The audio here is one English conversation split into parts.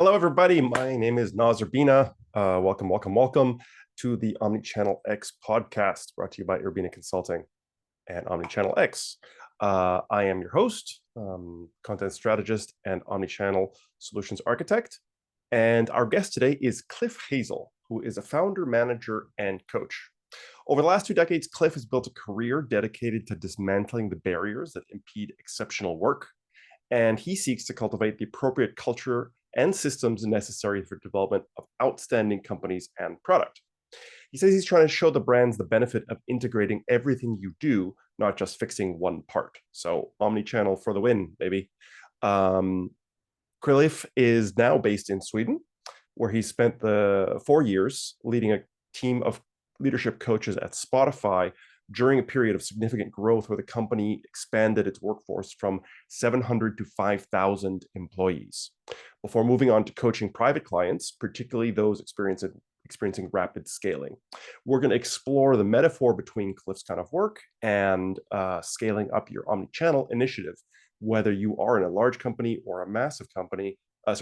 Hello, everybody. My name is Noz Urbina. Welcome to the Omnichannel X podcast brought to you by Urbina Consulting and Omnichannel X. I am your host, content strategist, and Omnichannel Solutions Architect. And our guest today is Cliff Hazell, who is a founder, manager, and coach. Over the last 2 decades, Cliff has built a career dedicated to dismantling the barriers that impede exceptional work. And he seeks to cultivate the appropriate culture and systems necessary for development of outstanding companies and product. He says he's trying to show the brands the benefit of integrating everything you do, not just fixing one part. So omnichannel for the win, baby. Cliff is now based in Sweden, where he spent the 4 years leading a team of leadership coaches at Spotify during a period of significant growth where the company expanded its workforce from 700 to 5,000 employees. Before moving on to coaching private clients, particularly those experiencing rapid scaling. We're going to explore the metaphor between Cliff's kind of work and scaling up your omnichannel initiative, whether you are in a large company or a massive company, a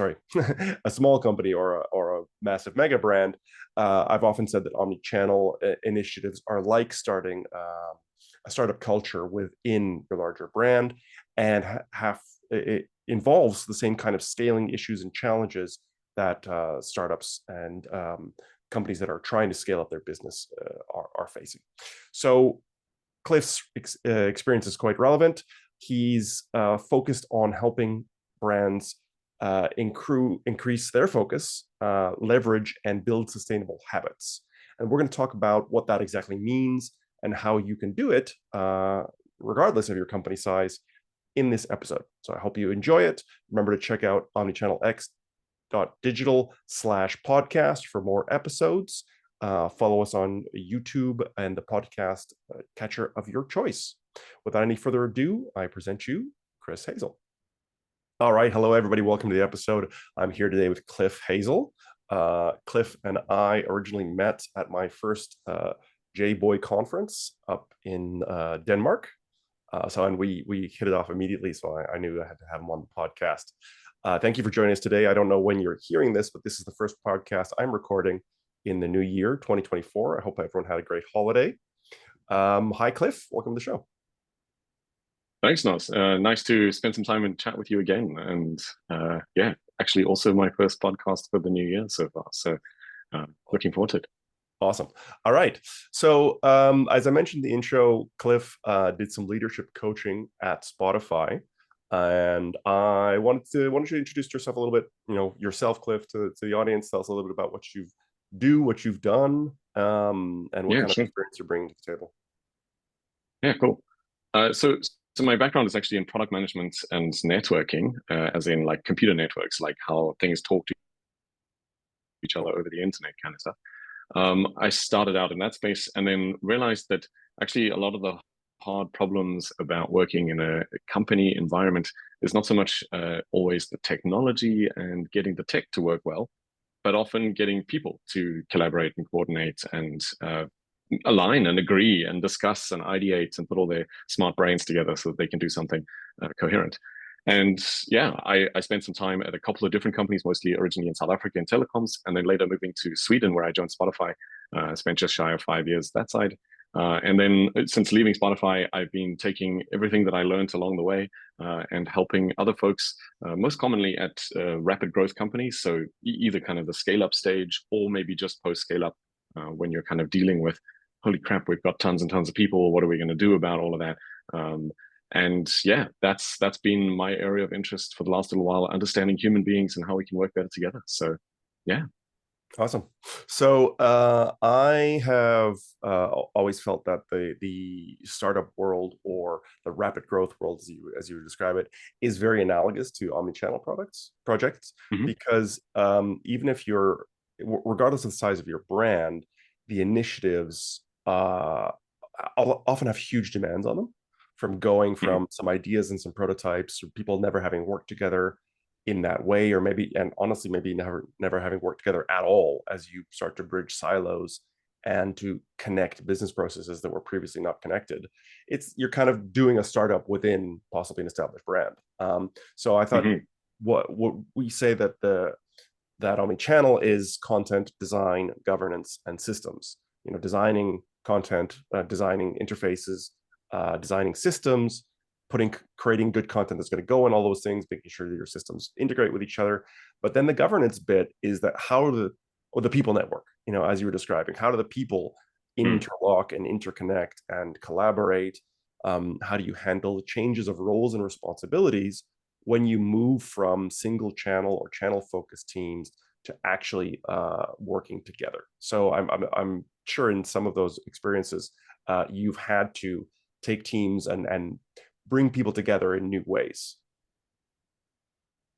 small company or a massive mega brand. I've often said that omnichannel initiatives are like starting a startup culture within your larger brand, and it involves the same kind of scaling issues and challenges that startups and companies that are trying to scale up their business are facing. So Cliff's experience is quite relevant. He's focused on helping brands increase their focus, leverage, and build sustainable habits. And we're going to talk about what that exactly means and how you can do it, regardless of your company size, in this episode. So I hope you enjoy it. Remember to check out omnichannelx.digital/podcast for more episodes. Follow us on YouTube and the podcast catcher of your choice. Without any further ado, I present you Chris Hazell. All right. Hello, everybody. Welcome to the episode. I'm here today with Cliff Hazell. Cliff and I originally met at my first J-Boy conference up in Denmark. And we hit it off immediately. So I knew I had to have him on the podcast. Thank you for joining us today. I don't know when you're hearing this, but this is the first podcast I'm recording in the new year, 2024. I hope everyone had a great holiday. Hi, Cliff. Welcome to the show. Thanks, Noz. Nice to spend some time and chat with you again. And actually also my first podcast for the new year so far. So looking forward to it. Awesome. All right. So as I mentioned in the intro, Cliff did some leadership coaching at Spotify. And I wanted you to introduce yourself a little bit, yourself, Cliff, to the audience. Tell us a little bit about what you've done, and what kind of experience you're bringing to the table. Yeah, cool. So my background is actually in product management and networking, as in like computer networks, like how things talk to each other over the internet kind of stuff. I started out in that space and then realized that actually a lot of the hard problems about working in a company environment is not so much always the technology and getting the tech to work well, but often getting people to collaborate and coordinate and align and agree and discuss and ideate and put all their smart brains together so that they can do something coherent. And I spent some time at a couple of different companies, mostly originally in South Africa in telecoms, and then later moving to Sweden, where I joined Spotify. Spent just shy of 5 years that side. And then since leaving Spotify, I've been taking everything that I learned along the way and helping other folks, most commonly at rapid growth companies. So either kind of the scale up stage or maybe just post scale up, when you're kind of dealing with, holy crap, we've got tons and tons of people. What are we going to do about all of that? That's been my area of interest for the last little while, understanding human beings and how we can work better together. So, yeah. Awesome. So I have always felt that the startup world, or the rapid growth world, as you describe it, is very analogous to omnichannel projects, because even if you're, regardless of the size of your brand, the initiatives often have huge demands on them, from going from some ideas and some prototypes, or people never having worked together in that way, or maybe never having worked together at all, as you start to bridge silos and to connect business processes that were previously not connected. You're kind of doing a startup within possibly an established brand. So I thought what we say that the that omni-channel is content, design, governance, and systems. Designing content, designing interfaces, designing systems, creating good content that's going to go in all those things, making sure that your systems integrate with each other. But then the governance bit is that the people network, as you were describing, how do the people interlock and interconnect and collaborate? How do you handle the changes of roles and responsibilities when you move from single channel or channel focused teams to actually working together? So I'm sure in some of those experiences, you've had to take teams and bring people together in new ways.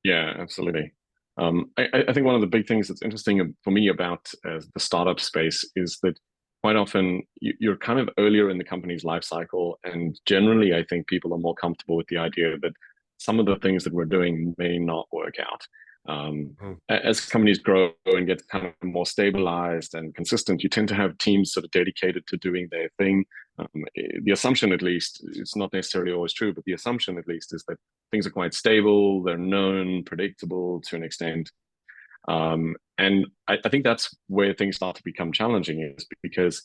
Yeah, absolutely. I think one of the big things that's interesting for me about the startup space is that quite often you're kind of earlier in the company's life cycle, and generally I think people are more comfortable with the idea that some of the things that we're doing may not work out. As companies grow and get kind of more stabilized and consistent, you tend to have teams sort of dedicated to doing their thing. The assumption, at least, it's not necessarily always true, but the assumption, at least, is that things are quite stable, they're known, predictable to an extent. And I think that's where things start to become challenging, is because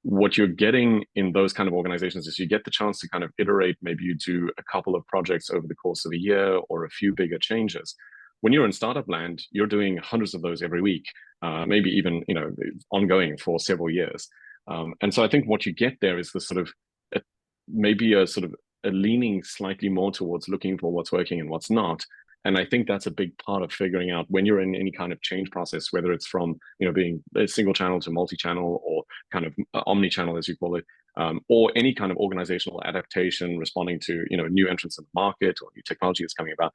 what you're getting in those kind of organizations is you get the chance to kind of iterate. Maybe you do a couple of projects over the course of a year or a few bigger changes. When you're in startup land, you're doing hundreds of those every week, maybe even ongoing for several years. And so I think what you get there is the sort of maybe a sort of a leaning slightly more towards looking for what's working and what's not. And I think that's a big part of figuring out when you're in any kind of change process, whether it's from being a single channel to multi-channel, or kind of omni-channel as you call it, or any kind of organizational adaptation, responding to new entrants in the market or new technology that's coming about.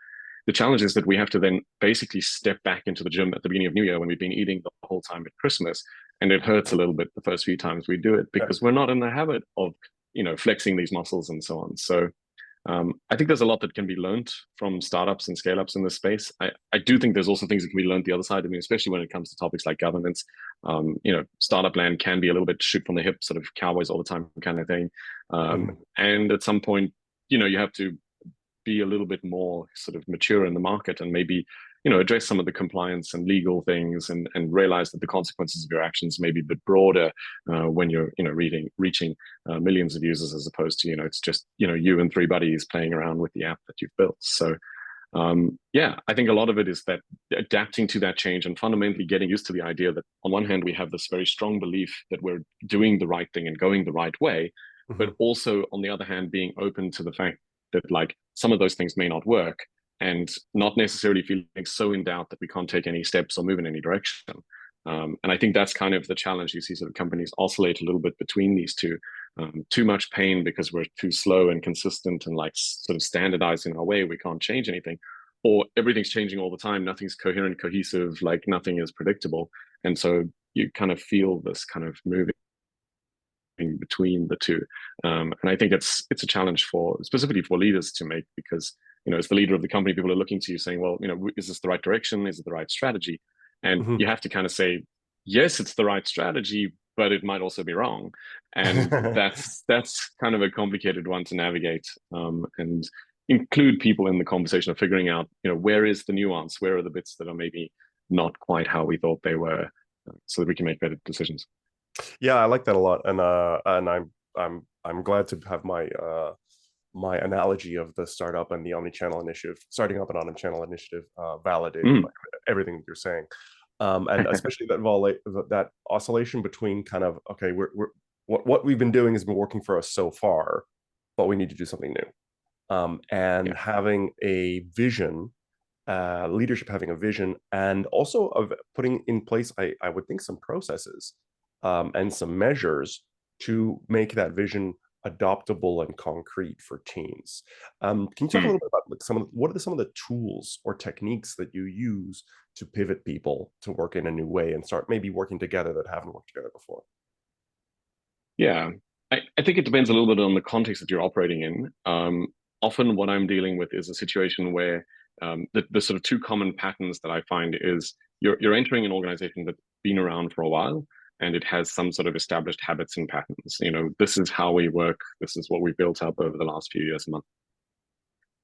The challenge is that we have to then basically step back into the gym at the beginning of New Year when we've been eating the whole time at Christmas, and it hurts a little bit the first few times we do it because we're not in the habit of flexing these muscles and so on. So I think there's a lot that can be learned from startups and scale-ups in this space. I do think there's also things that can be learned the other side. I mean, especially when it comes to topics like governance. Startup land can be a little bit shoot from the hip, sort of cowboys all the time kind of thing. And at some point, you have to be a little bit more sort of mature in the market and maybe address some of the compliance and legal things, and realize that the consequences of your actions may be a bit broader when you're reaching millions of users, as opposed to it's just you and three buddies playing around with the app that you've built. So I think a lot of it is that adapting to that change and fundamentally getting used to the idea that on one hand we have this very strong belief that we're doing the right thing and going the right way, but also on the other hand being open to the fact that like some of those things may not work, and not necessarily feeling so in doubt that we can't take any steps or move in any direction. And I think that's kind of the challenge. You see sort of companies oscillate a little bit between these two. Too much pain because we're too slow and consistent and like sort of standardized in our way, we can't change anything, or everything's changing all the time, nothing's coherent, cohesive, like nothing is predictable. And so you kind of feel this kind of moving between the two. And I think it's a challenge specifically for leaders to make, because as the leader of the company, people are looking to you saying, well, is this the right direction? Is it the right strategy? And you have to kind of say, yes, it's the right strategy, but it might also be wrong. And that's kind of a complicated one to navigate, and include people in the conversation of figuring out, where is the nuance? Where are the bits that are maybe not quite how we thought they were, so that we can make better decisions. Yeah, I like that a lot, and I'm glad to have my analogy of the startup and the omni-channel initiative, starting up an omni-channel initiative, validated by everything that you're saying, and especially that oscillation between kind of, okay, what we've been doing has been working for us so far, but we need to do something new, and having a vision, leadership having a vision, and also of putting in place, I would think, some processes and some measures to make that vision adoptable and concrete for teams. Can you talk a little bit about like what are some of the tools or techniques that you use to pivot people to work in a new way and start maybe working together that haven't worked together before? Yeah, I think it depends a little bit on the context that you're operating in. Often what I'm dealing with is a situation where the sort of two common patterns that I find is you're entering an organization that's been around for a while, and it has some sort of established habits and patterns. This is how we work. This is what we built up over the last few years and months.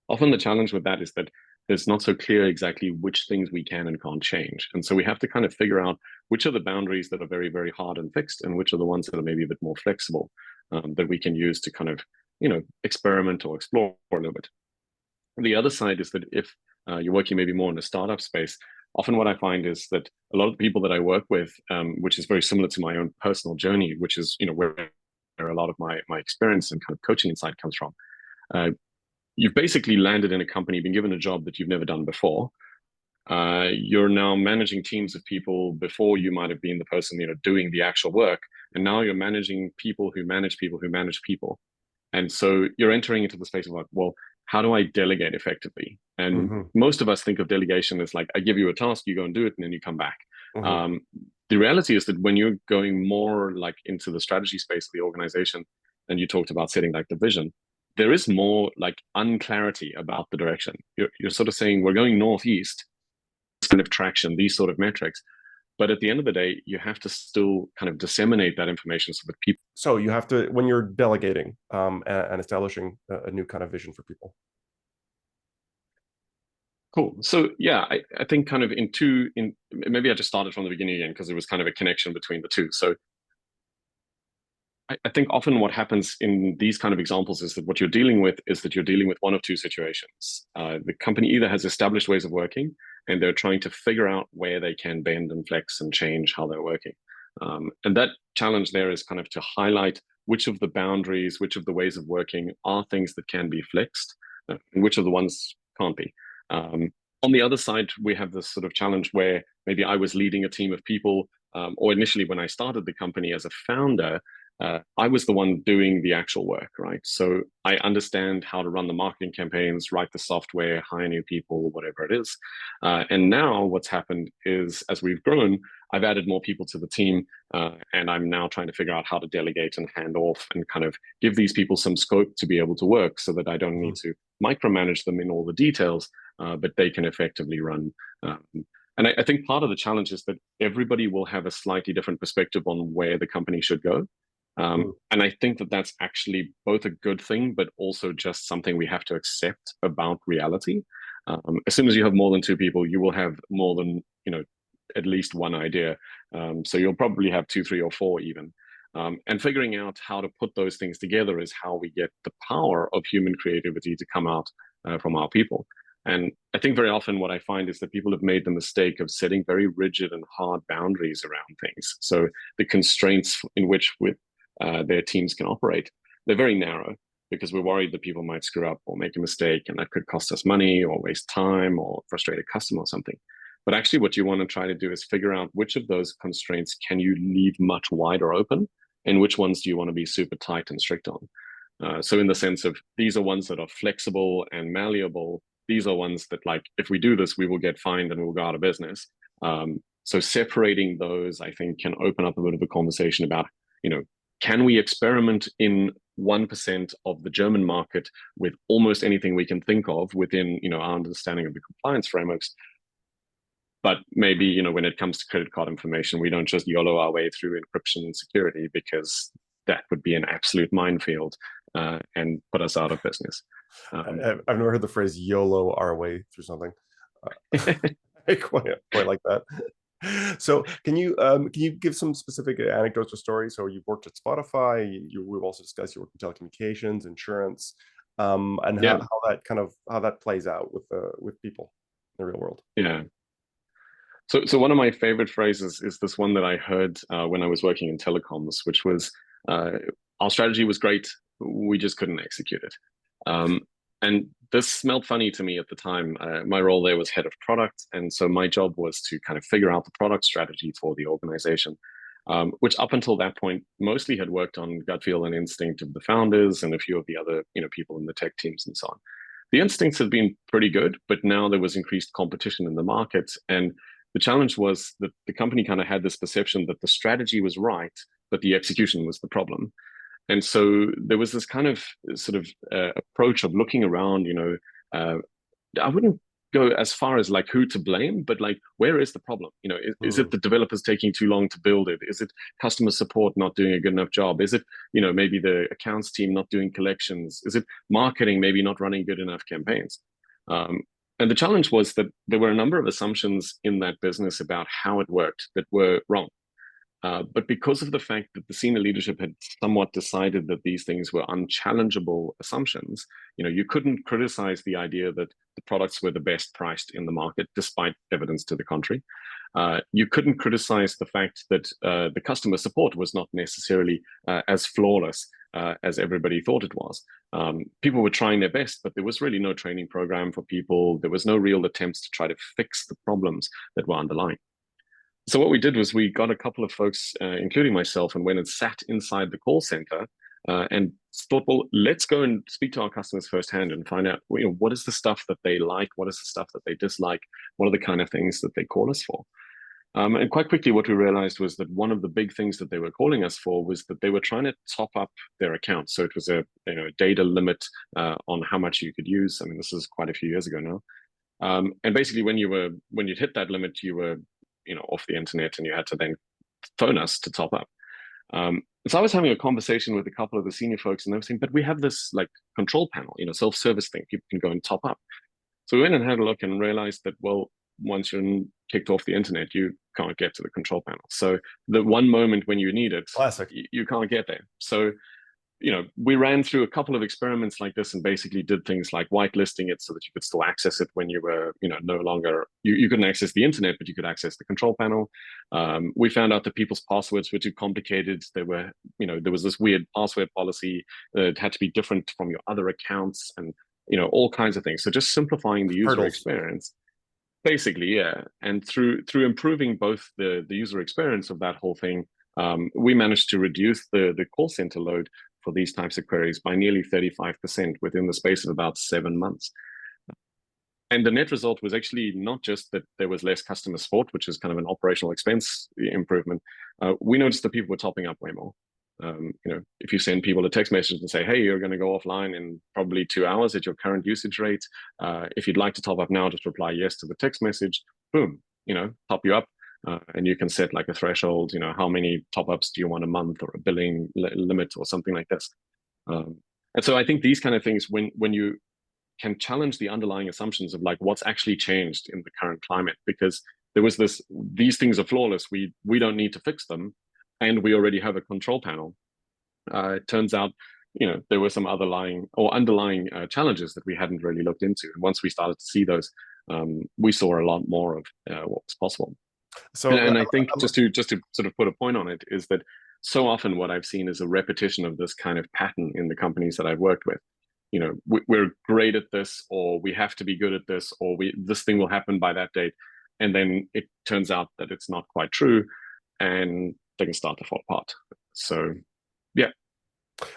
Often the challenge with that is that it's not so clear exactly which things we can and can't change. And so we have to kind of figure out which are the boundaries that are very, very hard and fixed, and which are the ones that are maybe a bit more flexible, that we can use to kind of, experiment or explore a little bit. The other side is that if you're working maybe more in a startup space, often what I find is that a lot of the people that I work with, which is very similar to my own personal journey, which is, where a lot of my experience and kind of coaching insight comes from. You've basically landed in a company, been given a job that you've never done before. You're now managing teams of people. Before, you might have been the person, doing the actual work, and now you're managing people who manage people who manage people. And so you're entering into the space of like, well, how do I delegate effectively? And most of us think of delegation as like, I give you a task, you go and do it, and then you come back. The reality is that when you're going more like into the strategy space of the organization, and you talked about setting like the vision, there is more like unclarity about the direction. You're sort of saying, we're going northeast, this kind of traction, these sort of metrics. But at the end of the day, you have to still kind of disseminate that information so that people. So you have to, when you're delegating and establishing a new kind of vision for people. Cool. So yeah, I think kind of maybe I just started from the beginning again, because it was kind of a connection between the two. So I think often what happens in these kind of examples is that what you're dealing with is that you're dealing with one of two situations. The company either has established ways of working, and they're trying to figure out where they can bend and flex and change how they're working. And that challenge there is kind of to highlight which of the boundaries, which of the ways of working are things that can be flexed, and which of the ones can't be. On the other side, we have this sort of challenge where maybe I was leading a team of people, or initially when I started the company as a founder, I was the one doing the actual work, right? So I understand how to run the marketing campaigns, write the software, hire new people, whatever it is. And now what's happened is, as we've grown, I've added more people to the team, and I'm now trying to figure out how to delegate and hand off and kind of give these people some scope to be able to work, so that I don't need to micromanage them in all the details, but they can effectively run. And I think part of the challenge is that everybody will have a slightly different perspective on where the company should go. And I think that that's actually both a good thing, but also just something we have to accept about reality. As soon as you have more than two people, you will have more than, at least one idea. So you'll probably have two, three, or four even. And figuring out how to put those things together is how we get the power of human creativity to come out from our people. And I think very often what I find is that people have made the mistake of setting very rigid and hard boundaries around things. So the constraints in which their teams can operate, they're very narrow, because we're worried that people might screw up or make a mistake, and that could cost us money or waste time or frustrate a customer or something. But actually what you want to try to do is figure out which of those constraints can you leave much wider open, and which ones do you want to be super tight and strict on. So in the sense of, these are ones that are flexible and malleable. These are ones that, like, if we do this, we will get fined and we'll go out of business. So separating those, I think, can open up a bit of a conversation about, can we experiment in 1% of the German market with almost anything we can think of within, our understanding of the compliance frameworks? But maybe, when it comes to credit card information, we don't just YOLO our way through encryption and security, because that would be an absolute minefield and put us out of business. I've never heard the phrase YOLO our way through something. I quite like that. So can you give some specific anecdotes or stories? So you've worked at Spotify. We've also discussed you work in telecommunications, insurance, and how that plays out with people in the real world. Yeah. So one of my favorite phrases is this one that I heard when I was working in telecoms, which was, our strategy was great, we just couldn't execute it. And this smelled funny to me at the time. My role there was head of product. And so my job was to kind of figure out the product strategy for the organization, which up until that point mostly had worked on gut feel and instinct of the founders and a few of the other people in the tech teams and so on. The instincts had been pretty good, but now there was increased competition in the market. And the challenge was that the company kind of had this perception that the strategy was right, but the execution was the problem. And so there was this kind of sort of approach of looking around, I wouldn't go as far as like who to blame, but like, where is the problem? Is it the developers taking too long to build it? Is it customer support not doing a good enough job? Is it, maybe the accounts team not doing collections? Is it marketing maybe not running good enough campaigns? And the challenge was that there were a number of assumptions in that business about how it worked that were wrong. But because of the fact that the senior leadership had somewhat decided that these things were unchallengeable assumptions, you couldn't criticize the idea that the products were the best priced in the market, despite evidence to the contrary. You couldn't criticize the fact that the customer support was not necessarily as flawless as everybody thought it was. People were trying their best, but there was really no training program for people. There was no real attempts to try to fix the problems that were underlying. So what we did was we got a couple of folks, including myself, and went and sat inside the call center and thought, well, let's go and speak to our customers firsthand and find out, what is the stuff that they like, what is the stuff that they dislike, what are the kind of things that they call us for. And quite quickly, what we realized was that one of the big things that they were calling us for was that they were trying to top up their account. So it was a data limit on how much you could use. I mean, this is quite a few years ago now. And basically, when you'd hit that limit, you were off the internet, and you had to then phone us to top up. So I was having a conversation with a couple of the senior folks, and they were saying, but we have this like control panel, self-service thing. People can go and top up. So we went and had a look and realized that, well, once you're kicked off the internet, you can't get to the control panel. So the one moment when you need it, Classic. you can't get there. So we ran through a couple of experiments like this and basically did things like whitelisting it so that you could still access it when you were, no longer, you couldn't access the internet, but you could access the control panel. We found out that people's passwords were too complicated. There was this weird password policy that had to be different from your other accounts and, all kinds of things. So just simplifying the user experience. Basically, yeah. And through improving both the user experience of that whole thing, we managed to reduce the call center load for these types of queries by nearly 35% within the space of about 7 months. And the net result was actually not just that there was less customer support, which is kind of an operational expense improvement. We noticed that people were topping up way more. If you send people a text message and say, hey, you're going to go offline in probably 2 hours at your current usage rate. If you'd like to top up now, just reply yes to the text message. Boom, top you up. And you can set like a threshold, how many top-ups do you want a month, or a billing limit or something like this. And so I think these kind of things, when you can challenge the underlying assumptions of like what's actually changed in the current climate, because there was these things are flawless, we don't need to fix them, and we already have a control panel. It turns out, there were some underlying challenges that we hadn't really looked into. And once we started to see those, we saw a lot more of what was possible. So, and I think just to sort of put a point on it is that so often what I've seen is a repetition of this kind of pattern in the companies that I've worked with. We're great at this, or we have to be good at this, or this thing will happen by that date, and then it turns out that it's not quite true, and they can start to fall apart. So, yeah.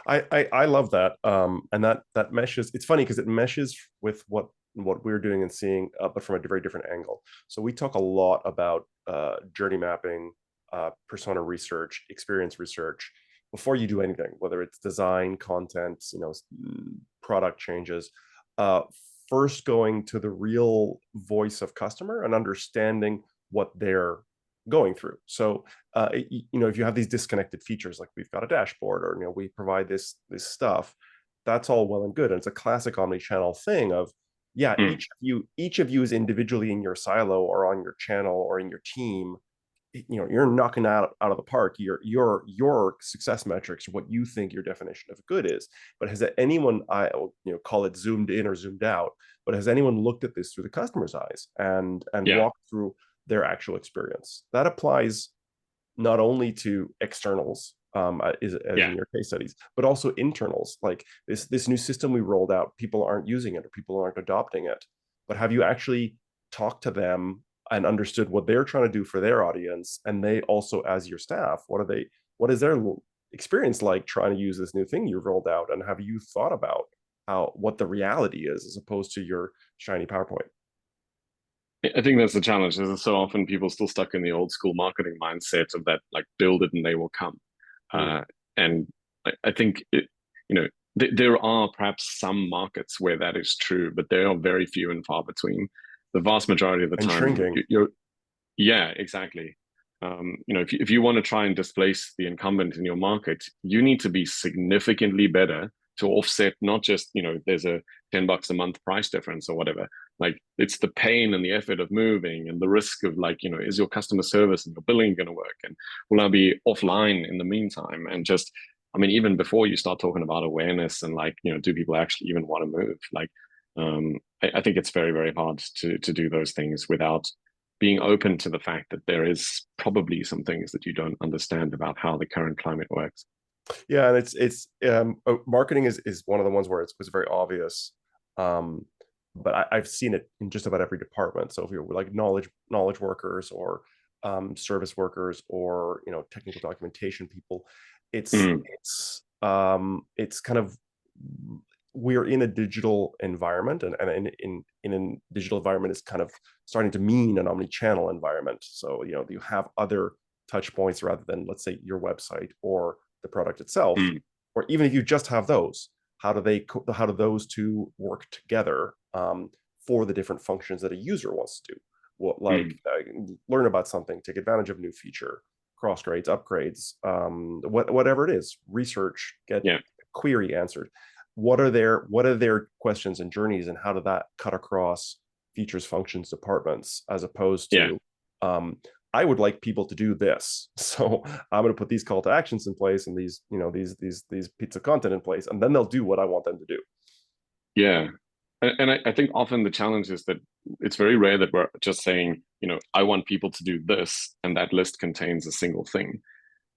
I love that, and that meshes. It's funny because it meshes with what we're doing and seeing, but from a very different angle. So we talk a lot about journey mapping, persona research, experience research before you do anything, whether it's design, content, product changes. First, going to the real voice of customer and understanding what they're going through. So if you have these disconnected features, like we've got a dashboard, or we provide this stuff, that's all well and good, and it's a classic omni-channel thing of, yeah, each of you is individually in your silo or on your channel or in your team. You're knocking out of the park. Your success metrics, what you think your definition of good is. But has anyone, call it zoomed in or zoomed out, but has anyone looked at this through the customer's eyes and walked through their actual experience? That applies not only to externals, as in your case studies, but also internals. Like this new system we rolled out, people aren't using it, or people aren't adopting it. But have you actually talked to them and understood what they're trying to do for their audience? And they also, as your staff, what is their experience like trying to use this new thing you've rolled out? And have you thought about what the reality is, as opposed to your shiny PowerPoint? I think that's the challenge. Is that so often people still stuck in the old school marketing mindset of that, like, build it and they will come. And I think there are perhaps some markets where that is true, but they are very few and far between. The vast majority of the time, shrinking. Yeah, exactly. If you want to try and displace the incumbent in your market, you need to be significantly better to offset not just there's a $10 a month price difference or whatever, Like it's the pain and the effort of moving and the risk of like, is your customer service and your billing going to work? And will I be offline in the meantime? And just, I mean, even before you start talking about awareness and like, do people actually even want to move? Like, I think it's very, very hard to do those things without being open to the fact that there is probably some things that you don't understand about how the current climate works. Yeah, and marketing is one of the ones where it was very obvious. But I've seen it in just about every department. So if you're like knowledge workers or service workers or technical documentation people, it's Mm, it's kind of, we're in a digital environment, and in a digital environment is kind of starting to mean an omni-channel environment. So you have other touch points rather than, let's say, your website or the product itself, mm, or even if you just have those, how do those two work together for the different functions that a user wants to do? What, like, mm. learn about something, take advantage of a new feature, cross grades, upgrades, whatever it is, research, get Yeah, query answered. What are their questions and journeys, and how did that cut across features, functions, departments, as opposed yeah. to I would like people to do this, so I'm going to put these call to actions in place and these pieces of content in place, and then they'll do what I want them to do. Yeah. And I think often the challenge is that it's very rare that we're just saying, I want people to do this, and that list contains a single thing.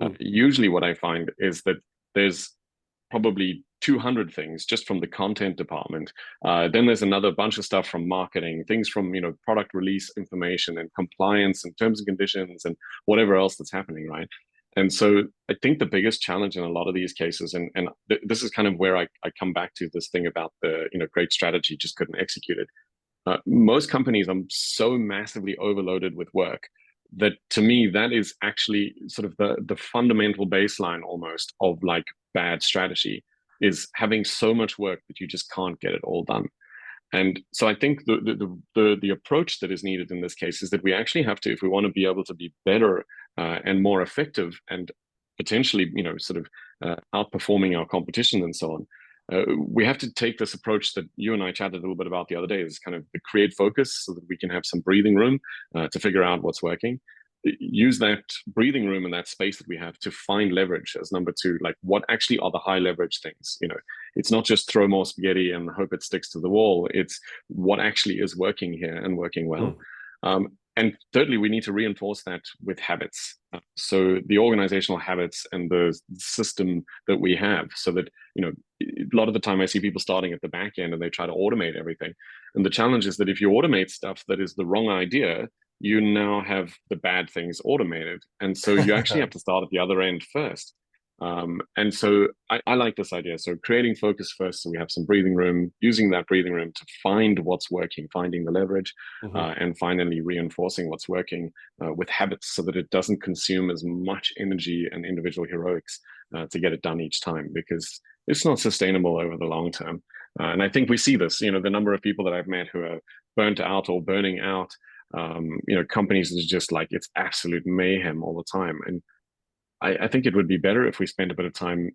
Hmm. Usually, what I find is that there's probably 200 things just from the content department. Then there's another bunch of stuff from marketing, things from product release information and compliance and terms and conditions and whatever else that's happening, right? And so I think the biggest challenge in a lot of these cases, and this is kind of where I come back to this thing about the great strategy just couldn't execute it. Most companies are so massively overloaded with work that, to me, that is actually sort of the fundamental baseline almost of like bad strategy, is having so much work that you just can't get it all done. And so I think the approach that is needed in this case is that we actually have to, if we want to be able to be better and more effective and potentially, sort of outperforming our competition and so on, we have to take this approach that you and I chatted a little bit about the other day, is kind of the create focus, so that we can have some breathing room to figure out what's working. Use that breathing room and that space that we have to find leverage as number two. Like, what actually are the high leverage things? It's not just throw more spaghetti and hope it sticks to the wall. It's what actually is working here and working well. Hmm. And thirdly, we need to reinforce that with habits. So the organizational habits and the system that we have, so that, a lot of the time I see people starting at the back end and they try to automate everything. And the challenge is that if you automate stuff that is the wrong idea, you now have the bad things automated. And so you actually have to start at the other end first. And so I like this idea. So creating focus first, so we have some breathing room, using that breathing room to find what's working, finding the leverage, Hmm. and finally reinforcing what's working with habits, so that it doesn't consume as much energy and individual heroics to get it done each time, because it's not sustainable over the long term. And I think we see this, the number of people that I've met who are burnt out or burning out, companies is just like, it's absolute mayhem all the time. And I think it would be better if we spent a bit of time,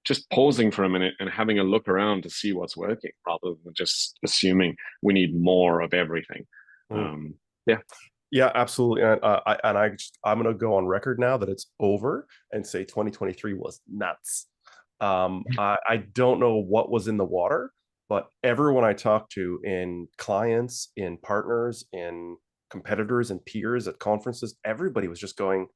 just pausing for a minute and having a look around to see what's working, rather than just assuming we need more of everything. Hmm. Um, yeah. Yeah, absolutely. I'm going to go on record now that it's over and say 2023 was nuts. I don't know what was in the water, but everyone I talked to, in clients, in partners, in competitors and peers at conferences, everybody was just going,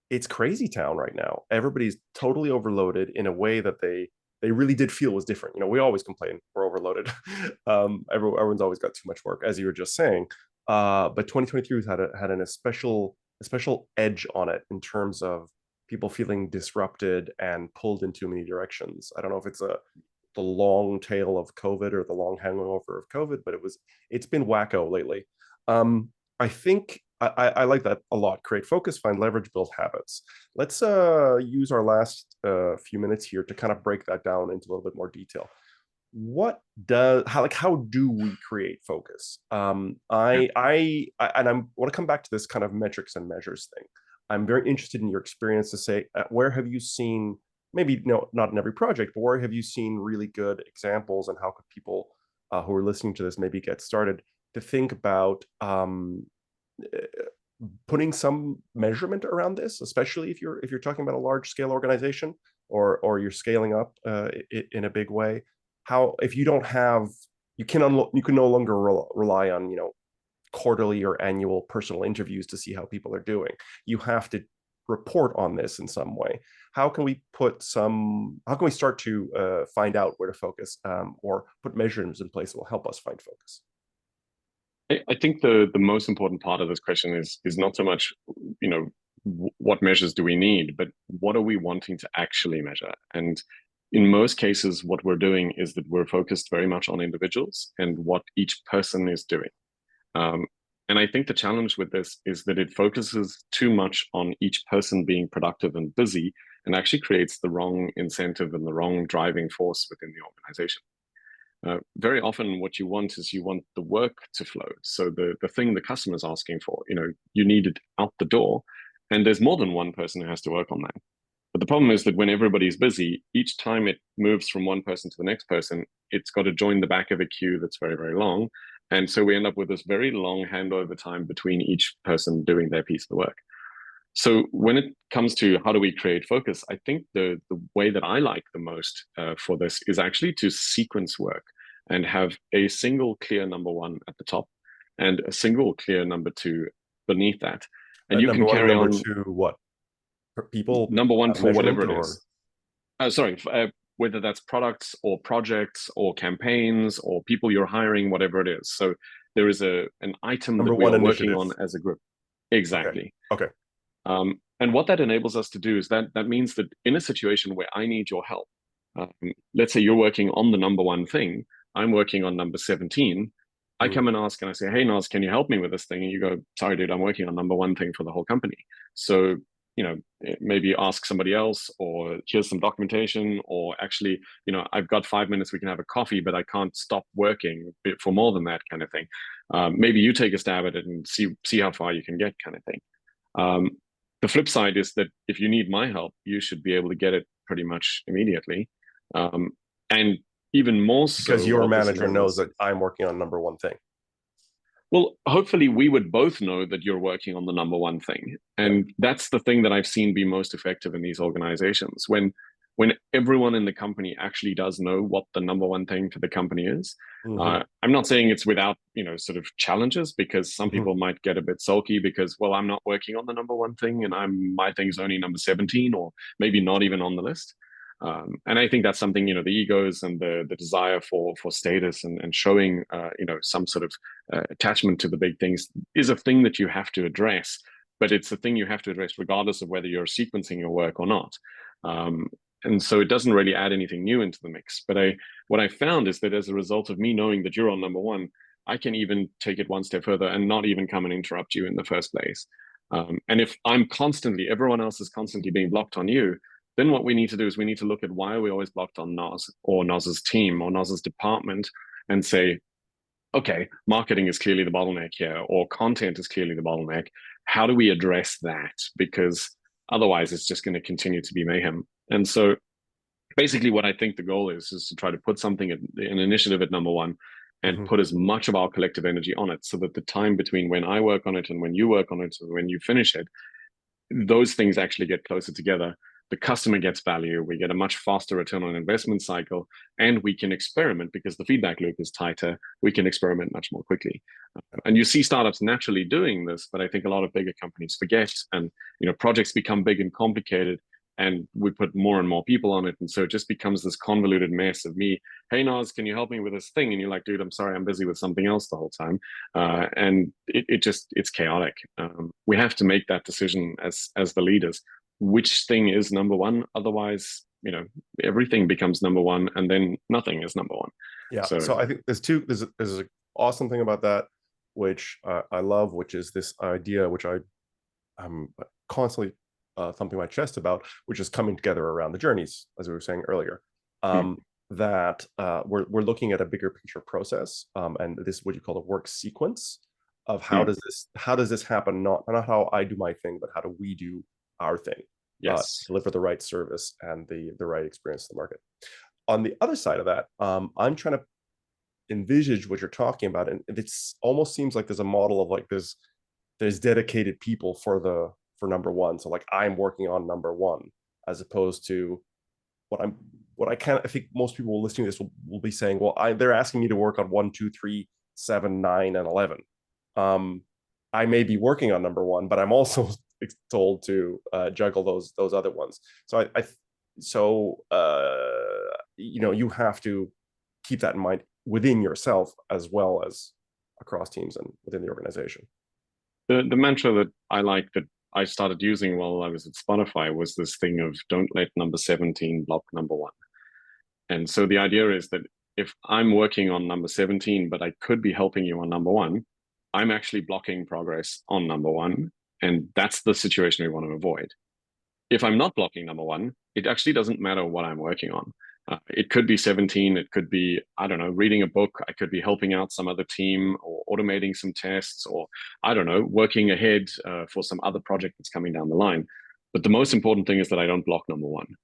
it's crazy town right now. Everybody's totally overloaded in a way that they really did feel was different. We always complain we're overloaded. Everyone's always got too much work, as you were just saying. But 2023 had a special edge on it in terms of people feeling disrupted and pulled in too many directions. I don't know if it's the long tail of COVID or the long hangover of COVID, but it's been wacko lately. I think I like that a lot. Create focus, find leverage, build habits. Let's use our last few minutes here to kind of break that down into a little bit more detail. How do we create focus? And I want to come back to this kind of metrics and measures thing. I'm very interested in your experience to say, where have you seen, maybe no, not in every project, but where have you seen really good examples, and how could people who are listening to this maybe get started to think about putting some measurement around this, especially if you're talking about a large scale organization, or you're scaling up in a big way. How, if you don't have, you can no longer rely on, you know, quarterly or annual personal interviews to see how people are doing. You have to report on this in some way. How can we start to find out where to focus, or put measurements in place that will help us find focus? I think the most important part of this question is not so much, you know, what measures do we need, but what are we wanting to actually measure? And in most cases, what we're doing is that we're focused very much on individuals and what each person is doing. And I think the challenge with this is that it focuses too much on each person being productive and busy, and actually creates the wrong incentive and the wrong driving force within the organization. Very often what you want is, you want the work to flow. So the thing the customer is asking for, you know, you need it out the door, and there's more than one person who has to work on that. But the problem is that when everybody's busy, each time it moves from one person to the next person, it's got to join the back of a queue that's very, very long. And so we end up with this very long handover time between each person doing their piece of the work. So when it comes to how do we create focus, I think the way that I like the most for this is actually to sequence work and have a single clear number one at the top and a single clear number two beneath that. And you number can one, carry number on two, what? For people, number one for whatever it or... is. Sorry, whether that's products or projects or campaigns or people you're hiring, whatever it is. So there is an item number that we one are working initiative on as a group. Exactly. Okay. And what that enables us to do is that means that in a situation where I need your help, let's say you're working on the number one thing, I'm working on number 17. I come and ask and I say, hey, Noz, can you help me with this thing? And you go, sorry, dude, I'm working on number one thing for the whole company. So, you know, maybe ask somebody else, or here's some documentation, or actually, you know, I've got 5 minutes, we can have a coffee, but I can't stop working for more than that, kind of thing. Maybe you take a stab at it and see how far you can get, kind of thing. The flip side is that if you need my help, you should be able to get it pretty much immediately. And even more so, because your manager knows that I'm working on number one thing. Well, hopefully we would both know that you're working on the number one thing. And that's the thing that I've seen be most effective in these organizations. When everyone in the company actually does know what the number one thing for the company is. I'm not saying it's without, you know, sort of challenges, because some people might get a bit sulky because, well, I'm not working on the number one thing and my thing's only number 17, or maybe not even on the list. And I think that's something, you know, the egos and the desire for status and showing, you know, some sort of attachment to the big things is a thing that you have to address, but it's a thing you have to address regardless of whether you're sequencing your work or not. And so it doesn't really add anything new into the mix. But what I found is that as a result of me knowing that you're on number one, I can even take it one step further and not even come and interrupt you in the first place. And if everyone else is constantly being blocked on you, then what we need to do is we need to look at why are we always blocked on Noz or Noz's team or Noz's department, and say, okay, marketing is clearly the bottleneck here, or content is clearly the bottleneck. How do we address that? Because otherwise it's just going to continue to be mayhem. And so basically what I think the goal is to try to put something, an initiative at number one, and put as much of our collective energy on it, so that the time between when I work on it and when you work on it and when you finish it, those things actually get closer together. The customer gets value, we get a much faster return on investment cycle, and we can experiment because the feedback loop is tighter. We can experiment much more quickly. And you see startups naturally doing this, but I think a lot of bigger companies forget, and you know, projects become big and complicated, and we put more and more people on it. And so it just becomes this convoluted mess of me, hey, Noz, can you help me with this thing? And you're like, dude, I'm sorry, I'm busy with something else the whole time. And it's chaotic. We have to make that decision as the leaders. Which thing is number one? Otherwise, you know, everything becomes number one, and then nothing is number one. Yeah. So I think there's an awesome thing about that, which I love, which is this idea, which I'm constantly thumping my chest about, which is coming together around the journeys, as we were saying earlier. That we're looking at a bigger picture process, and this is what you call a work sequence of how does this happen? Not how I do my thing, but how do we do our thing? Deliver the right service and the right experience to the market. On the other side of that, I'm trying to envisage what you're talking about, and it's almost seems like there's a model of like there's dedicated people for number one. So like I'm working on number one, as opposed to what I think most people listening to this will be saying, well, they're asking me to work on 1, 2, 3, 7, 9, and 11. I may be working on number one, but I'm also told to juggle those other ones. So you have to keep that in mind within yourself as well as across teams and within the organization. The mantra that I like, that I started using while I was at Spotify, was this thing of don't let number 17 block number one. And so the idea is that if I'm working on number 17, but I could be helping you on number one, I'm actually blocking progress on number one. And that's the situation we want to avoid. If I'm not blocking number one, it actually doesn't matter what I'm working on. It could be 17. It could be, I don't know, reading a book. I could be helping out some other team or automating some tests, or I don't know, working ahead for some other project that's coming down the line. But the most important thing is that I don't block number one.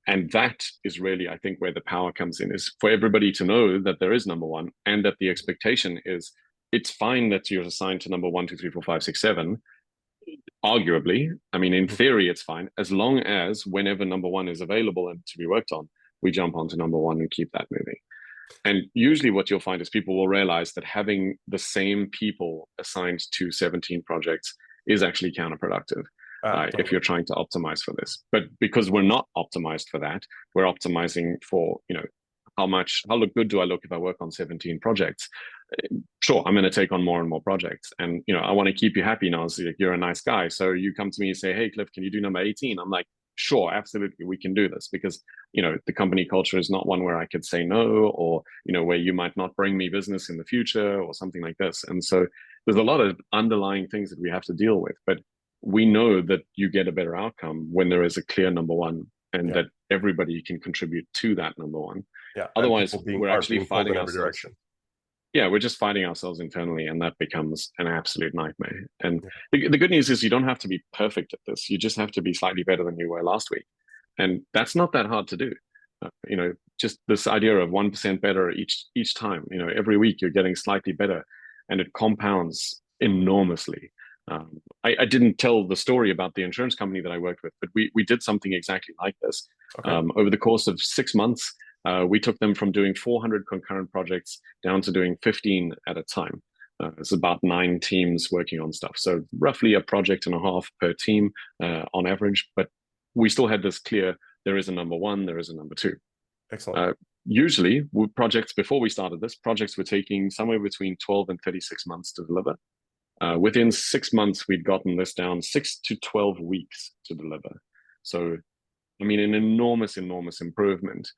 And that is really, I think, where the power comes in, is for everybody to know that there is number one, and that the expectation is it's fine that you're assigned to number 1, 2, 3, 4, 5, 6, 7. Arguably, I mean, in theory, it's fine, as long as whenever number one is available and to be worked on, we jump onto number one and keep that moving. And usually what you'll find is people will realize that having the same people assigned to 17 projects is actually counterproductive. Totally. If you're trying to optimize for this. But because we're not optimized for that, we're optimizing for, how good do I look if I work on 17 projects? Sure, I'm going to take on more and more projects. And, I want to keep you happy now. So you're a nice guy. So you come to me and say, hey, Cliff, can you do number 18? I'm like, sure, absolutely, we can do this, because, the company culture is not one where I could say no, or, where you might not bring me business in the future or something like this. And so there's a lot of underlying things that we have to deal with. But we know that you get a better outcome when there is a clear number one, and that everybody can contribute to that number one. Yeah. Otherwise, we're actually fighting in every ourselves. direction. Yeah, we're just fighting ourselves internally, and that becomes an absolute nightmare. And the good news is you don't have to be perfect at this. You just have to be slightly better than you were last week. And that's not that hard to do. Just this idea of 1% better each time, every week you're getting slightly better, and it compounds enormously. I didn't tell the story about the insurance company that I worked with, but we did something exactly like this. Okay. Over the course of 6 months, we took them from doing 400 concurrent projects down to doing 15 at a time. It's about 9 teams working on stuff. So roughly a project and a half per team on average, but we still had this clear, there is a number one, there is a number two. Excellent. Usually projects, before we started this, projects were taking somewhere between 12 and 36 months to deliver. Within 6 months, we'd gotten this down 6 to 12 weeks to deliver. So, I mean, an enormous improvement.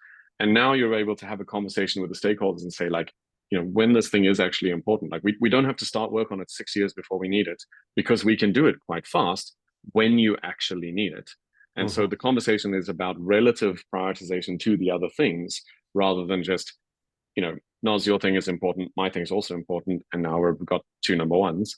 And now you're able to have a conversation with the stakeholders and say, like, when this thing is actually important, like we don't have to start work on it 6 years before we need it, because we can do it quite fast when you actually need it. And so the conversation is about relative prioritization to the other things, rather than just, Noz, your thing is important, my thing is also important, and now we've got 2 number ones.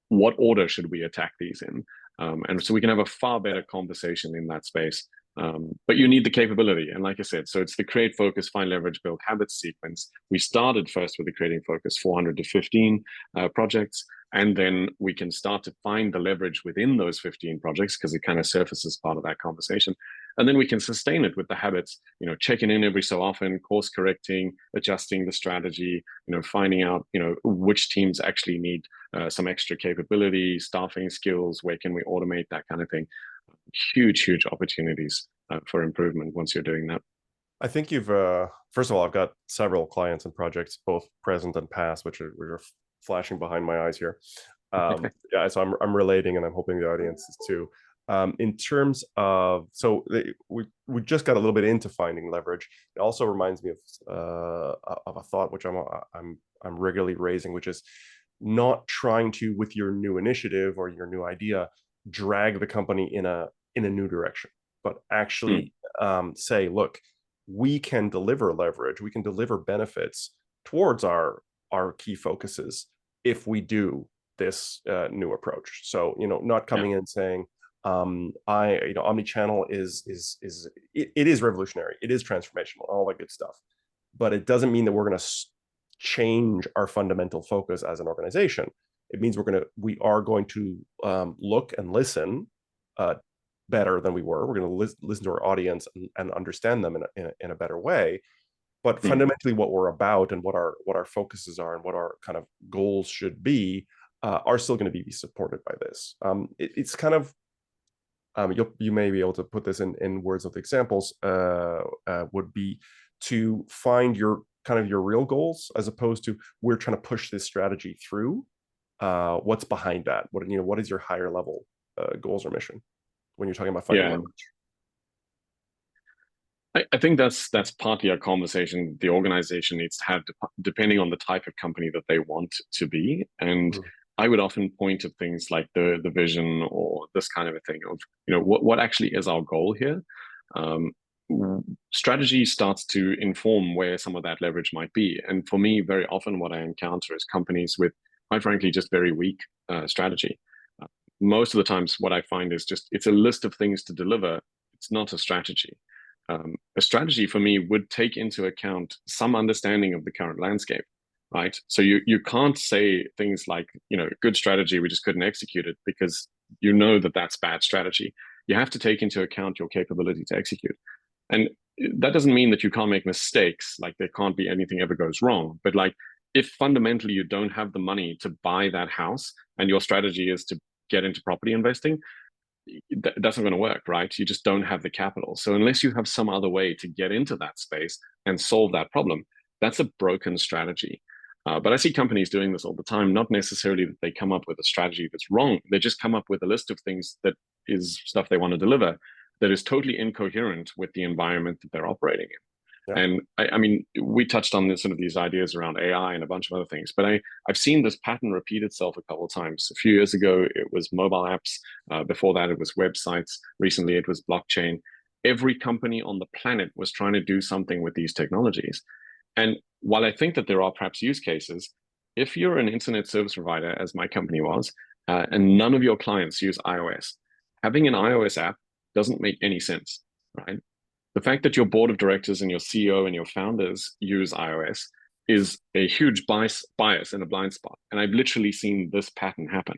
What order should we attack these in? And so we can have a far better conversation in that space. But you need the capability. And like I said, so it's the create, focus, find, leverage, build habits sequence. We started first with the creating focus, 400 to 15 projects. And then we can start to find the leverage within those 15 projects, because it kind of surfaces part of that conversation. And then we can sustain it with the habits, checking in every so often, course correcting, adjusting the strategy, finding out, which teams actually need some extra capability, staffing skills, where can we automate, that kind of thing. Huge opportunities for improvement once you're doing that. I think you've, first of all, I've got several clients and projects, both present and past, which are flashing behind my eyes here. Yeah, so I'm relating, and I'm hoping the audience is too. In terms of, we just got a little bit into finding leverage. It also reminds me of a thought which I'm regularly raising, which is not trying to, with your new initiative or your new idea, drag the company in a new direction, but actually say, look, we can deliver leverage, we can deliver benefits towards our key focuses if we do this new approach. So, not coming in saying, omnichannel it is revolutionary, it is transformational, all that good stuff, but it doesn't mean that we're going to change our fundamental focus as an organization. It means we are going to look and listen better than we were. We're going to listen to our audience and understand them in a better way. But fundamentally, what we're about and what our focuses are and what our kind of goals should be are still going to be supported by this. It's kind of you may be able to put this in words of examples. Would be to find your real goals, as opposed to we're trying to push this strategy through. What's behind that? What is your higher level goals or mission when you're talking about finding leverage? I think that's partly a conversation the organization needs to have, depending on the type of company that they want to be. And I would often point to things like the vision, or this kind of a thing of, what actually is our goal here. Strategy starts to inform where some of that leverage might be. And for me, very often what I encounter is companies with, quite frankly, just very weak strategy. Most of the times what I find is it's a list of things to deliver. It's not a strategy. A strategy for me would take into account some understanding of the current landscape, right? So you can't say things like, good strategy, we just couldn't execute it, because that's bad strategy. You have to take into account your capability to execute. And that doesn't mean that you can't make mistakes, like there can't be anything ever goes wrong. But like, if fundamentally you don't have the money to buy that house and your strategy is to get into property investing, that's not going to work, right? You just don't have the capital. So unless you have some other way to get into that space and solve that problem, that's a broken strategy. But I see companies doing this all the time, not necessarily that they come up with a strategy that's wrong. They just come up with a list of things that is stuff they want to deliver that is totally incoherent with the environment that they're operating in. Yeah. And I mean, we touched on this, sort of these ideas around AI and a bunch of other things, but I've seen this pattern repeat itself a couple of times. A few years ago, it was mobile apps. Before that, it was websites. Recently, it was blockchain. Every company on the planet was trying to do something with these technologies. And while I think that there are perhaps use cases, if you're an internet service provider, as my company was, and none of your clients use iOS, having an iOS app doesn't make any sense, right? The fact that your board of directors and your CEO and your founders use iOS is a huge bias and a blind spot. And I've literally seen this pattern happen.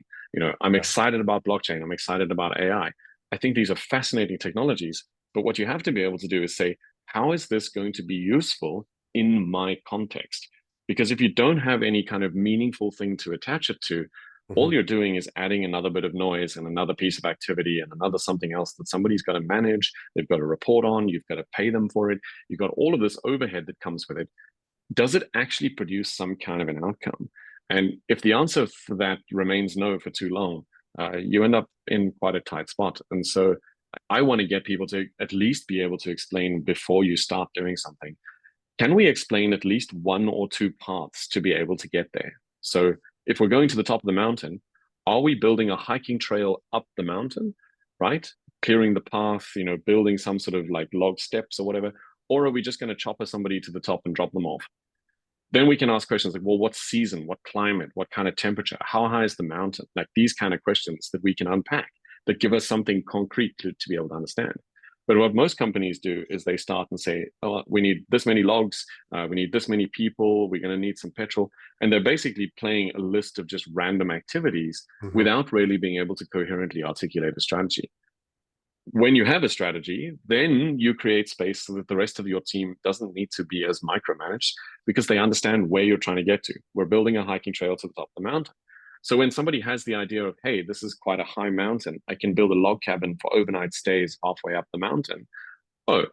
I'm excited about blockchain. I'm excited about AI. I think these are fascinating technologies. But what you have to be able to do is say, how is this going to be useful in my context? Because if you don't have any kind of meaningful thing to attach it to, all you're doing is adding another bit of noise and another piece of activity and another something else that somebody's got to manage, they've got to report on, you've got to pay them for it. You've got all of this overhead that comes with it. Does it actually produce some kind of an outcome? And if the answer for that remains no for too long, you end up in quite a tight spot. And so I want to get people to at least be able to explain before you start doing something. Can we explain at least one or two paths to be able to get there? So if we're going to the top of the mountain, are we building a hiking trail up the mountain, right? Clearing the path, building some sort of like log steps or whatever, or are we just going to chopper somebody to the top and drop them off? Then we can ask questions like, well, what season, what climate, what kind of temperature, how high is the mountain? Like these kind of questions that we can unpack that give us something concrete to be able to understand. But what most companies do is they start and say, oh, we need this many logs, we need this many people, we're going to need some petrol. And they're basically playing a list of just random activities without really being able to coherently articulate a strategy. When you have a strategy, then you create space so that the rest of your team doesn't need to be as micromanaged, because they understand where you're trying to get to. We're building a hiking trail to the top of the mountain. So when somebody has the idea of, hey, this is quite a high mountain, I can build a log cabin for overnight stays halfway up the mountain. Oh,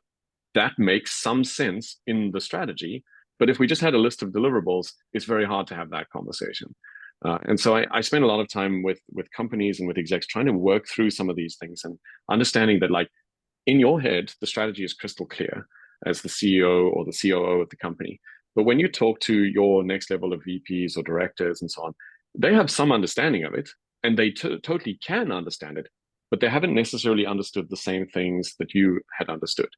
that makes some sense in the strategy. But if we just had a list of deliverables, it's very hard to have that conversation. And so I spend a lot of time with companies and with execs trying to work through some of these things and understanding that, like, in your head, the strategy is crystal clear as the CEO or the COO of the company. But when you talk to your next level of VPs or directors and so on, they have some understanding of it, and they totally can understand it, but they haven't necessarily understood the same things that you had understood.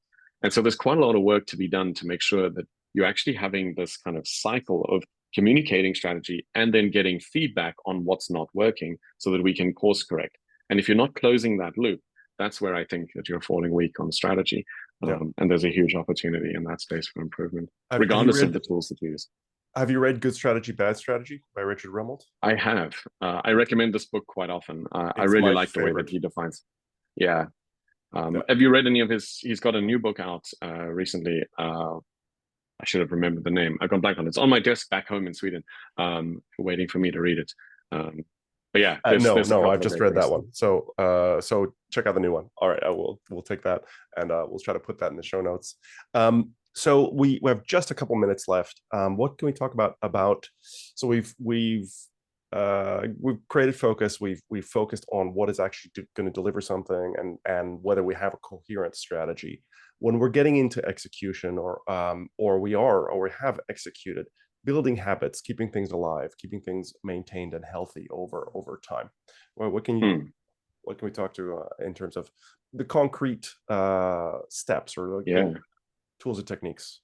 And so there's quite a lot of work to be done to make sure that you're actually having this kind of cycle of communicating strategy and then getting feedback on what's not working so that we can course correct. And if you're not closing that loop, that's where I think that you're falling weak on strategy. And there's a huge opportunity in that space for improvement, regardless of the tools that you use. Have you read Good Strategy, Bad Strategy by Richard Rummelt? I have. I recommend this book quite often. I It's really my like the way that favorite. he defines. Yeah. Yeah. Have you read any of his? He's got a new book out recently. I should have remembered the name. I've gone blank on it. It's on my desk back home in Sweden, waiting for me to read it. But yeah, there's a No, couple I've of just great read things. that one. So, so check out the new one. All right, we'll take that, and we'll try to put that in the show notes. So we have just a couple minutes left. What can we talk about? So we've created focus. We've focused on what is actually going to deliver something, and whether we have a coherent strategy. When we're getting into execution, or we have executed, building habits, keeping things alive, keeping things maintained and healthy over time. Well, what can we talk to in terms of the concrete steps or Yeah. tools and techniques?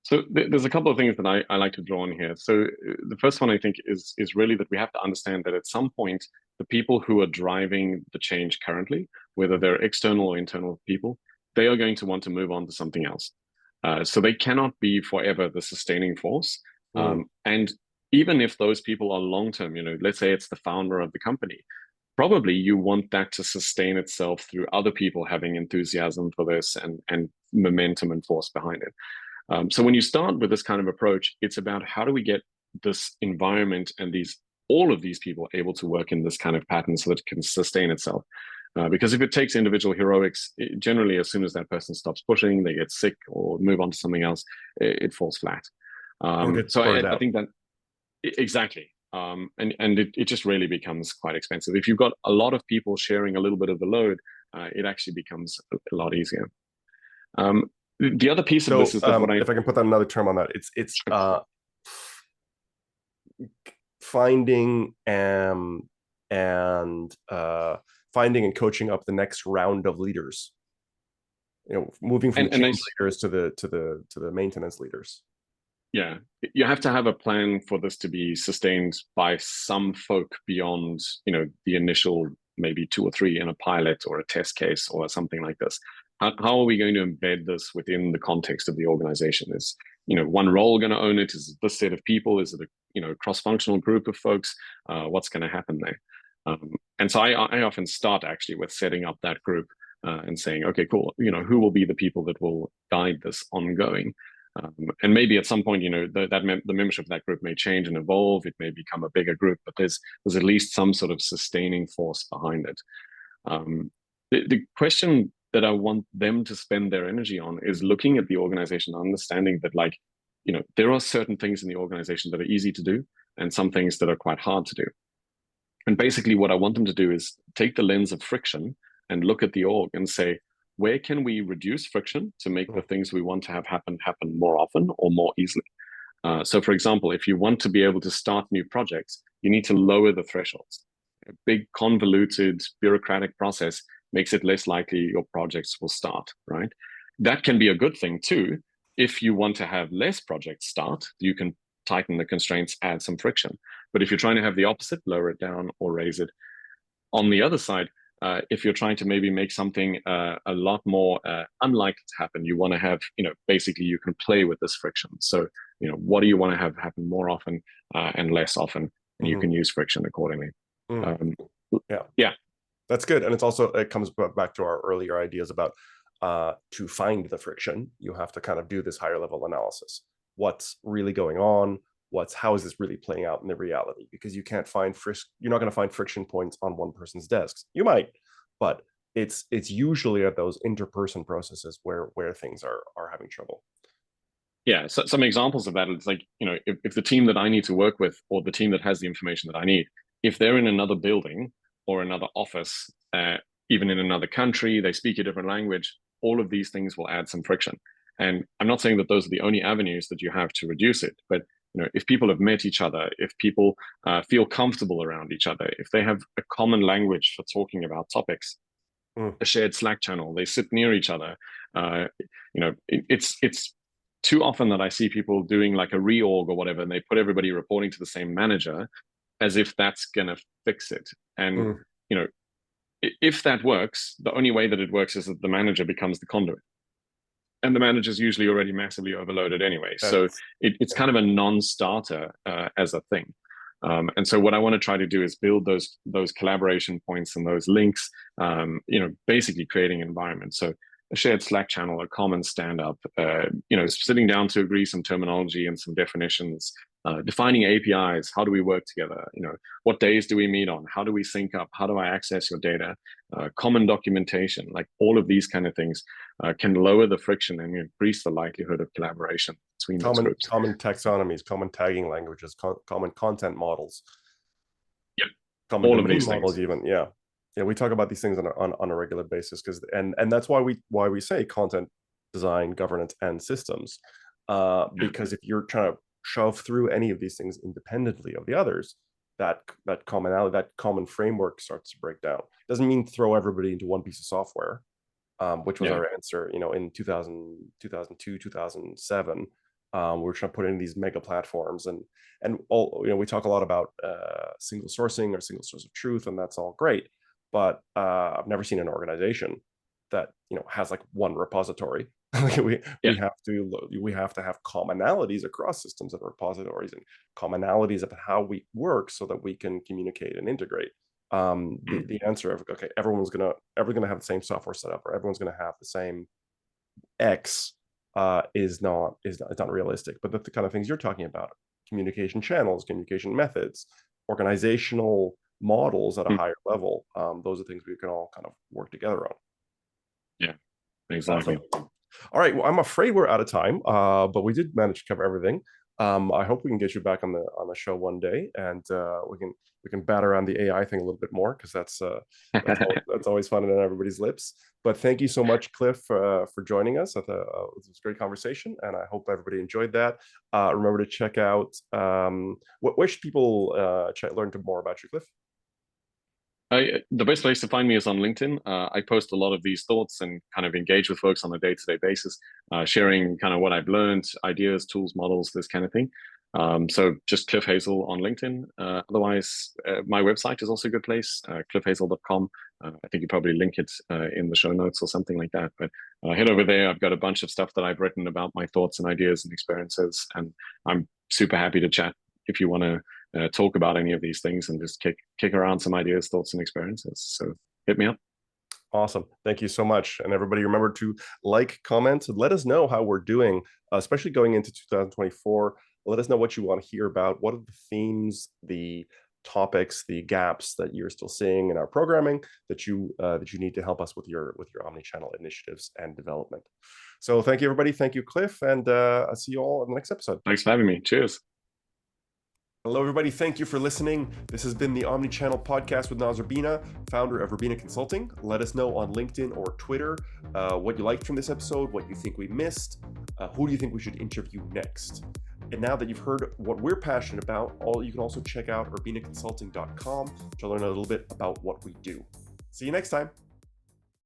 So there's a couple of things that I like to draw on here. So the first one I think is really that we have to understand that at some point, the people who are driving the change currently, whether they're external or internal people, they are going to want to move on to something else. So they cannot be forever the sustaining force. And even if those people are long-term, let's say it's the founder of the company, probably you want that to sustain itself through other people having enthusiasm for this and momentum and force behind it. So when you start with this kind of approach, it's about how do we get this environment and all of these people able to work in this kind of pattern so that it can sustain itself. Because if it takes individual heroics, generally, as soon as that person stops pushing, they get sick or move on to something else, it falls flat. Or get So burned I out. think that exactly. And it just really becomes quite expensive. If you've got a lot of people sharing a little bit of the load, it actually becomes a lot easier. The other piece of So this is that if I can put that another term on that, it's finding and finding and coaching up the next round of leaders. Moving from the change leaders to the maintenance leaders. Yeah, you have to have a plan for this to be sustained by some folk beyond, the initial maybe 2 or 3 in a pilot or a test case or something like this. How are we going to embed this within the context of the organization? Is one role going to own it? Is it this set of people? Is it a cross-functional group of folks? What's going to happen there? And so I often start actually with setting up that group and saying, okay, cool. Who will be the people that will guide this ongoing? And maybe at some point, the membership of that group may change and evolve. It may become a bigger group, but there's at least some sort of sustaining force behind it. The question that I want them to spend their energy on is looking at the organization, understanding that, there are certain things in the organization that are easy to do and some things that are quite hard to do. And basically what I want them to do is take the lens of friction and look at the org and say, where can we reduce friction to make the things we want to have happen more often or more easily? So for example, if you want to be able to start new projects, you need to lower the thresholds. A big convoluted bureaucratic process makes it less likely your projects will start, right? That can be a good thing too. If you want to have less projects start, you can tighten the constraints, add some friction. But if you're trying to have the opposite, lower it down or raise it. On the other side, if you're trying to maybe make something a lot more unlikely to happen, you want to have, basically you can play with this friction. So, what do you want to have happen more often and less often? And you can use friction accordingly. Yeah, that's good. And it comes back to our earlier ideas about to find the friction, you have to kind of do this higher level analysis. What's really going on? How is this really playing out in the reality? Because you're not going to find friction points on one person's desks. You might, but it's usually at those interperson processes where things are having trouble. Yeah, so some examples of that, it's like, if the team that I need to work with or the team that has the information that I need, if they're in another building or another office, even in another country, they speak a different language, all of these things will add some friction. And I'm not saying that those are the only avenues that you have to reduce it, but if people have met each other, if people feel comfortable around each other, if they have a common language for talking about topics, a shared Slack channel, they sit near each other, it's too often that I see people doing like a reorg or whatever, and they put everybody reporting to the same manager as if that's going to fix it. And, if that works, the only way that it works is that the manager becomes the conduit. and the manager's usually already massively overloaded anyway. So it's kind of a non-starter as a thing. And so what I want to try to do is build those collaboration points and those links, basically creating an environment. So a shared Slack channel, a common stand-up, sitting down to agree some terminology and some definitions, defining APIs. How do we work together? What days do we meet on? How do we sync up? How do I access your data? Common documentation, like all of these kind of things can lower the friction and increase the likelihood of collaboration between those groups. Common taxonomies, common tagging languages, common content models. Yep. Common all of these models, things. even. Yeah. We talk about these things on a regular basis and that's why we say content design, governance, and systems, because if you're trying to shove through any of these things independently of the others, that commonality, that common framework starts to break down. Doesn't mean throw everybody into one piece of software, which was our answer, in 2002, 2007. We're trying to put in these mega platforms and all, we talk a lot about single sourcing or single source of truth, and that's all great. But I've never seen an organization that has like one repository. we have to have commonalities across systems and repositories, and commonalities of how we work so that we can communicate and integrate. The answer of everyone's gonna have the same software setup, or everyone's gonna have the same X is not realistic. But the kind of things you're talking about: communication channels, communication methods, organizational models at a higher level. Those are things we can all kind of work together on. Yeah, exactly. Awesome. All right. Well, I'm afraid we're out of time, but we did manage to cover everything. I hope we can get you back on the show one day, and we can bat around the AI thing a little bit more, because that's always fun on everybody's lips. But thank you so much, Cliff, for joining us. It was a great conversation, and I hope everybody enjoyed that. Remember to check out where should people learn more about you, Cliff? The best place to find me is on LinkedIn. I post a lot of these thoughts and kind of engage with folks on a day-to-day basis, sharing kind of what I've learned, ideas, tools, models, this kind of thing. So just Cliff Hazell on LinkedIn. Otherwise, my website is also a good place, cliffhazell.com. I think you probably link it in the show notes or something like that. But head over there. I've got a bunch of stuff that I've written about my thoughts and ideas and experiences, and I'm super happy to chat if you want to talk about any of these things and just kick around some ideas, thoughts, and experiences. So hit me up. Awesome. Thank you so much. And everybody, remember to like, comment, and let us know how we're doing, especially going into 2024. Let us know what you want to hear about. What are the themes, the topics, the gaps that you're still seeing in our programming that you need to help us with your omnichannel initiatives and development. So thank you, everybody. Thank you, Cliff. And I'll see you all in the next episode. Thanks for having me. Cheers. Hello, everybody. Thank you for listening. This has been the Omnichannel Podcast with Noz Urbina, founder of Urbina Consulting. Let us know on LinkedIn or Twitter what you liked from this episode, what you think we missed, who do you think we should interview next. And now that you've heard what we're passionate about, you can also check out urbinaconsulting.com to learn a little bit about what we do. See you next time.